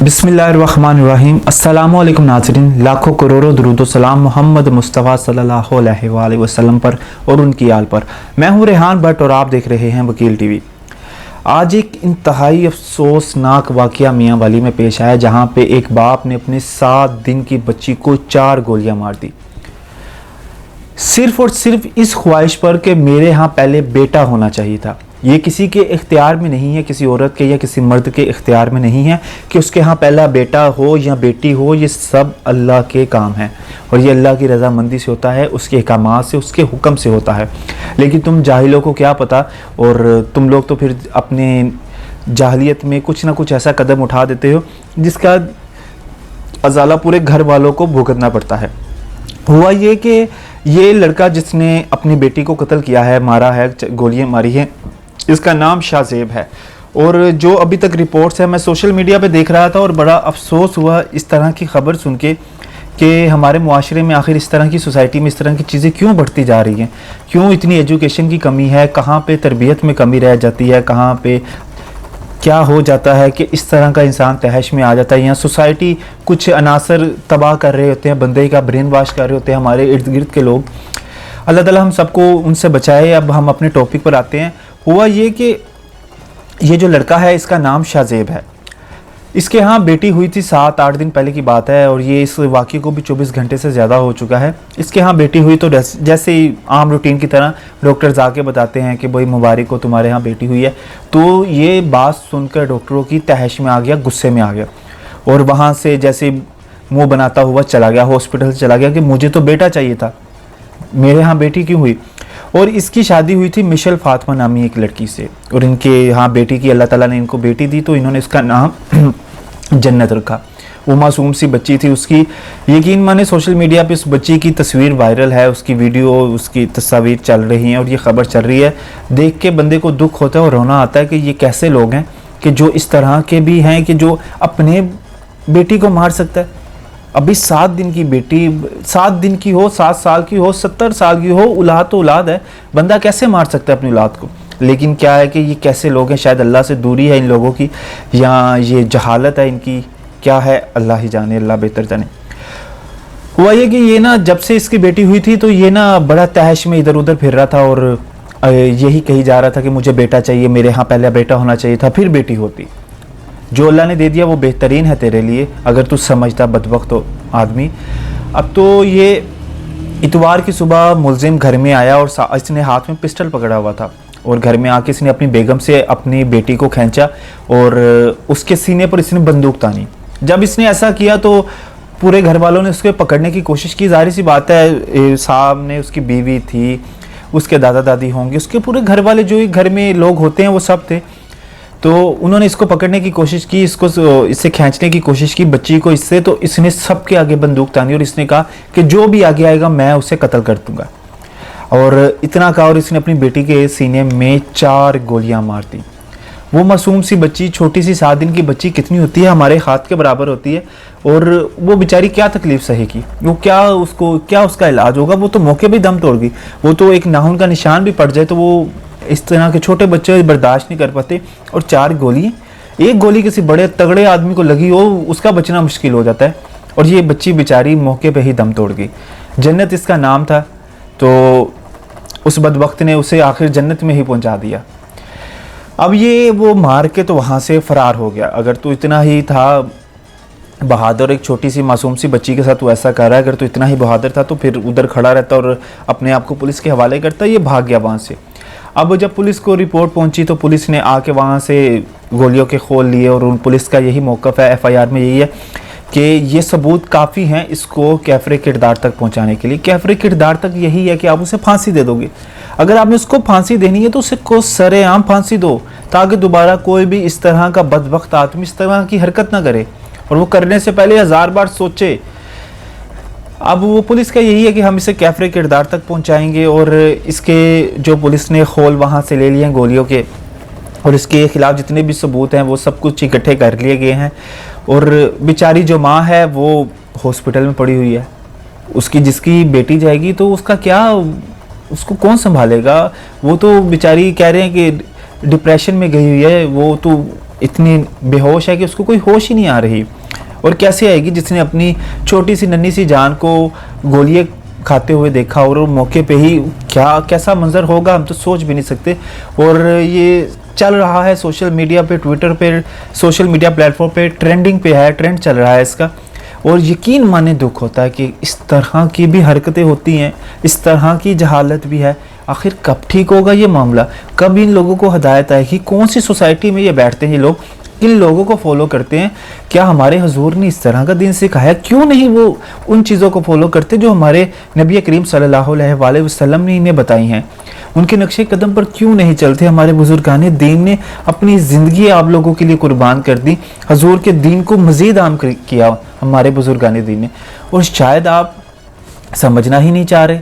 बिस्मिल्लाहिर्रहमानिर्रहीम। अस्सलामुअलैकुम नाज़रीन, लाखों करोड़ों दुरूद सलाम मोहम्मद मुस्तफ़ा सल्लल्लाहु अलैहि वसल्लम पर और उनकी आल पर। मैं हूँ रेहान भट्ट और आप देख रहे हैं वकील टीवी। आज एक इंतहाई अफसोसनाक वाक़या मियाँ वाली में पेश आया, जहाँ पे एक बाप ने अपने 7 दिन की बच्ची को 4 गोलियाँ मार दी, सिर्फ और सिर्फ इस ख्वाहिश पर कि मेरे यहाँ पहले बेटा होना चाहिए था। ये किसी के इख्तियार में नहीं है, किसी औरत के या किसी मर्द के इख्तियार में नहीं है कि उसके यहाँ पहला बेटा हो या बेटी हो। ये सब अल्लाह के काम है और ये अल्लाह की रज़ामंदी से होता है, उसके अहकामात से, उसके हुक्म से होता है। लेकिन तुम जाहिलों को क्या पता, और तुम लोग तो फिर अपने जाहिलियत में कुछ ना कुछ ऐसा कदम उठा देते हो जिसका अजाला पूरे घर वालों को भुगतना पड़ता है। हुआ ये कि ये लड़का जिसने अपनी बेटी को कत्ल किया है, मारा है, गोलियां मारी हैं, इसका नाम शाहज़ेब है। और जो अभी तक रिपोर्ट्स है, मैं सोशल मीडिया पे देख रहा था और बड़ा अफसोस हुआ इस तरह की ख़बर सुन के कि हमारे मुआशरे में आखिर इस तरह की सोसाइटी में इस तरह की चीज़ें क्यों बढ़ती जा रही हैं, क्यों इतनी एजुकेशन की कमी है, कहाँ पे तरबियत में कमी रह जाती है, कहाँ पे क्या हो जाता है कि इस तरह का इंसान तहश में आ जाता है। या सोसाइटी कुछ अनासर तबाह कर रहे होते हैं, बंदे का ब्रेन वाश कर रहे होते हैं हमारे इर्द गिर्द के लोग। अल्लाह ताला हम सबको उनसे बचाए। अब हम अपने टॉपिक पर आते हैं। हुआ ये कि ये जो लड़का है इसका नाम शाहज़ेब है। इसके यहाँ बेटी हुई थी 7-8 दिन पहले की बात है, और ये इस वाक़े को भी 24 घंटे से ज़्यादा हो चुका है। इसके यहाँ बेटी हुई तो जैसे ही आम रूटीन की तरह डॉक्टर्स आके बताते हैं कि भाई मुबारक हो, तुम्हारे यहाँ बेटी हुई है। तो ये बात सुनकर डॉक्टरों की तहश में आ गया, गुस्से में आ गया, और वहाँ से जैसे मुँह बनाता हुआ चला गया, हॉस्पिटल से चला गया कि मुझे तो बेटा चाहिए था, मेरे यहाँ बेटी क्यों हुई। और इसकी शादी हुई थी मिशेल फातिमा नामी एक लड़की से, और इनके यहाँ बेटी की अल्लाह ताला ने इनको बेटी दी, तो इन्होंने इसका नाम जन्नत रखा। वो मासूम सी बच्ची थी उसकी, यकीन माने सोशल मीडिया पे उस बच्ची की तस्वीर वायरल है, उसकी वीडियो, उसकी तस्वीर चल रही हैं और ये ख़बर चल रही है। देख के बंदे को दुख होता है और रोना आता है कि ये कैसे लोग हैं कि जो इस तरह के भी हैं कि जो अपने बेटी को मार सकता है। अभी 7 दिन की बेटी, 7 दिन की हो, 7 साल की हो, 70 साल की हो, औलाद तो औलाद है, बंदा कैसे मार सकता है अपनी औलाद को। लेकिन क्या है कि ये कैसे लोग हैं, शायद अल्लाह से दूरी है इन लोगों की, या ये जहालत है इनकी, क्या है अल्लाह ही जाने, अल्लाह बेहतर जाने। हुआ ये कि ये ना जब से इसकी बेटी हुई थी तो ये ना बड़ा तहश में इधर उधर फिर रहा था और यही कही जा रहा था कि मुझे बेटा चाहिए, मेरे यहाँ पहले बेटा होना चाहिए था, फिर बेटी होती। जो अल्लाह ने दे दिया वो बेहतरीन है तेरे लिए, अगर तू समझता बदबख्त हो आदमी। अब तो ये इतवार की सुबह मुलजिम घर में आया और इसने हाथ में पिस्टल पकड़ा हुआ था, और घर में आके इसने अपनी बेगम से अपनी बेटी को खींचा और उसके सीने पर इसने बंदूक तानी। जब इसने ऐसा किया तो पूरे घर वालों ने उसको पकड़ने की कोशिश की। जाहिर सी बात है, सामने उसकी बीवी थी, उसके दादा दादी होंगे, उसके पूरे घर वाले जो घर में लोग होते हैं वो सब थे। तो उन्होंने इसको पकड़ने की कोशिश की, इससे खींचने की कोशिश की बच्ची को इससे, तो इसने सबके आगे बंदूक तानी और इसने कहा कि जो भी आगे आएगा मैं उसे कत्ल कर दूंगा। और इतना कहा और इसने अपनी बेटी के सीने में 4 गोलियां मार दी। वो मासूम सी बच्ची, छोटी सी 7 दिन की बच्ची कितनी होती है, हमारे हाथ के बराबर होती है, और वो बेचारी क्या तकलीफ सहेगी, वो क्या उसका इलाज होगा। वो तो मौके पे दम तोड़ गई। वो तो एक नाखून का निशान भी पड़ जाए तो वो इस तरह के छोटे बच्चे बर्दाश्त नहीं कर पाते। और 4 गोली, एक गोली किसी बड़े तगड़े आदमी को लगी हो, उसका बचना मुश्किल हो जाता है, और ये बच्ची बेचारी मौके पे ही दम तोड़ गई। जन्नत इसका नाम था, तो उस बदबख्त ने उसे आखिर जन्नत में ही पहुंचा दिया। अब ये वो मार के तो वहाँ से फ़रार हो गया। अगर तू इतना ही था बहादुर, एक छोटी सी मासूम सी बच्ची के साथ तू ऐसा कर रहा है, अगर तू इतना ही बहादुर था तो फिर उधर खड़ा रहता और अपने आप को पुलिस के हवाले करता। ये भाग गया वहाँ से। अब जब पुलिस को रिपोर्ट पहुंची तो पुलिस ने आके वहाँ से गोलियों के खोल लिए, और उन पुलिस का यही मौक़िफ़ है FIR में, यही है कि ये सबूत काफ़ी हैं इसको कैफरे किरदार तक पहुँचाने के लिए। कैफरे किरदार तक यही है कि आप उसे फांसी दे दोगे। अगर आपने उसको फांसी देनी है तो उसे को सरेआम फांसी दो, ताकि दोबारा कोई भी इस तरह का बदबख्त आदमी इस तरह की हरकत ना करे, और वो करने से पहले 1000 बार सोचे। अब वो पुलिस का यही है कि हम इसे कैफरे किरदार तक पहुंचाएंगे, और इसके जो पुलिस ने खोल वहाँ से ले लिए हैं गोलियों के, और इसके ख़िलाफ़ जितने भी सबूत हैं वो सब कुछ इकट्ठे कर लिए गए हैं। और बेचारी जो माँ है वो हॉस्पिटल में पड़ी हुई है। उसकी जिसकी बेटी जाएगी तो उसका क्या, उसको कौन संभालेगा। वो तो बेचारी कह रहे हैं कि डिप्रेशन में गई हुई है। वो तो इतनी बेहोश है कि उसको कोई होश ही नहीं आ रही। और कैसे आएगी जिसने अपनी छोटी सी नन्ही सी जान को गोलियां खाते हुए देखा, और मौके पे ही क्या कैसा मंजर होगा हम तो सोच भी नहीं सकते। और ये चल रहा है सोशल मीडिया पे, ट्विटर पे, सोशल मीडिया प्लेटफॉर्म पे ट्रेंडिंग पे है, ट्रेंड चल रहा है इसका। और यकीन माने दुख होता है कि इस तरह की भी हरकतें होती हैं, इस तरह की जहालत भी है। आखिर कब ठीक होगा ये मामला, कब इन लोगों को हिदायत आएगी, कौन सी सोसाइटी में ये बैठते हैं ये लोग, किन लोगों को फॉलो करते हैं। क्या हमारे हुजूर ने इस तरह का दिन सिखाया? क्यों नहीं वो उन चीज़ों को फॉलो करते जो हमारे नबी करीम सल्लल्लाहु अलैहि वसल्लम ने इन्हें बताई हैं? उनके नक्शे कदम पर क्यों नहीं चलते? हमारे बुजुर्गान दीन ने अपनी ज़िंदगी आप लोगों के लिए कुर्बान कर दी, हुजूर के दीन को मज़ीद आम किया हमारे बुजुर्गान दीन ने। और शायद आप समझना ही नहीं चाह रहे,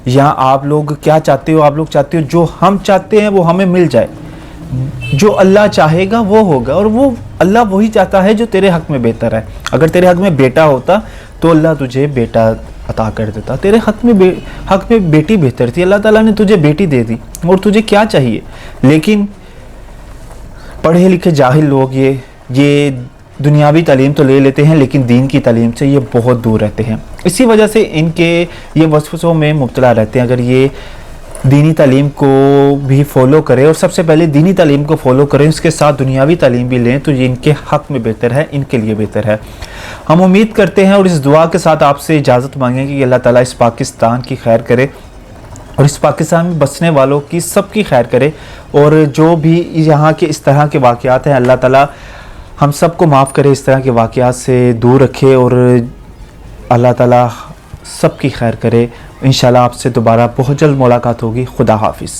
या आप लोग क्या चाहते हो? आप लोग चाहते हो जो हम चाहते हैं वो हमें मिल जाए, जो अल्लाह चाहेगा वो होगा, और वो अल्लाह वही चाहता है जो तेरे हक में बेहतर है। अगर तेरे हक में बेटा होता तो अल्लाह तुझे बेटा अता कर देता, तेरे हक में बेटी बेहतर थी, अल्लाह ताला ने तुझे बेटी दे दी, और तुझे क्या चाहिए? लेकिन पढ़े लिखे जाहिल लोग ये दुनियावी तालीम तो ले लेते हैं, लेकिन दीन की तालीम से ये बहुत दूर रहते हैं। इसी वजह से इनके ये वसवसों में मुब्तला रहते हैं। अगर ये दीनी तालीम को भी फॉलो करें, और सबसे पहले दीनी तालीम को फॉलो करें, उसके साथ दुनियावी तालीम भी लें, तो ये इनके हक में बेहतर है, इनके लिए बेहतर है। हम उम्मीद करते हैं और इस दुआ के साथ आपसे इजाज़त मांगेंगे कि अल्लाह ताला इस पाकिस्तान की खैर करे, और इस पाकिस्तान में बसने वालों की सबकी खैर करे, और जो भी यहाँ के इस तरह के वाक़यात हैं अल्लाह ताला हम सबको माफ़ करे, इस तरह के वाक़यात से दूर रखे, और अल्लाह ताला सबकी खैर करे। इंशाल्लाह आपसे दोबारा बहुत जल्द मुलाकात होगी। खुदा हाफिज़।